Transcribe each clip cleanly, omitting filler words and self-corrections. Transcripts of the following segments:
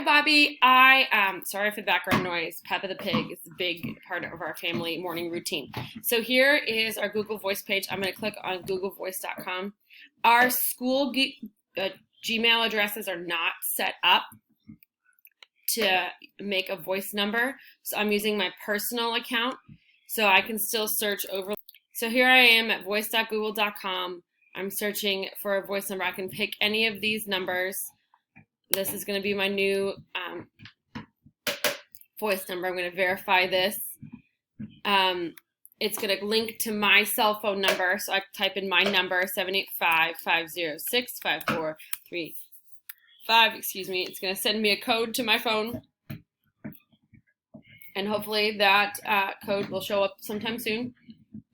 Bobby. Sorry for the background noise. Peppa the Pig is a big part of our family morning routine. So here is our Google Voice page. I'm going to click on googlevoice.com. Our school Gmail addresses are not set up to make a voice number. So I'm using my personal account so I can still search over. So here I am at voice.google.com. I'm searching for a voice number. I can pick any of these numbers. This is going to be my new voice number. I'm going to verify this. It's going to link to my cell phone number. So I type in my number, 785-506-5435. Excuse me. It's going to send me a code to my phone. And hopefully that code will show up sometime soon.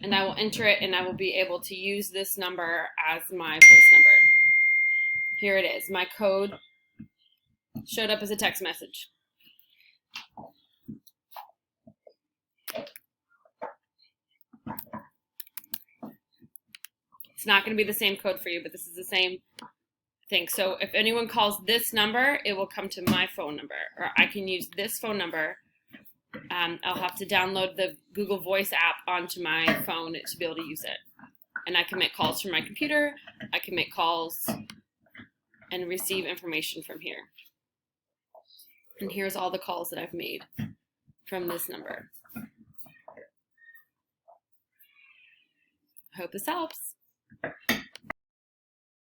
And I will enter it, and I will be able to use this number as my voice number. Here it is. My code showed up as a text message. It's not going to be the same code for you, but this is the same thing. So if anyone calls this number, it will come to my phone number, or I can use this phone number. I'll have to download the Google Voice app onto my phone to be able to use it. And I can make calls from my computer. I can make calls and receive information from here. And here's all the calls that I've made from this number. I hope this helps.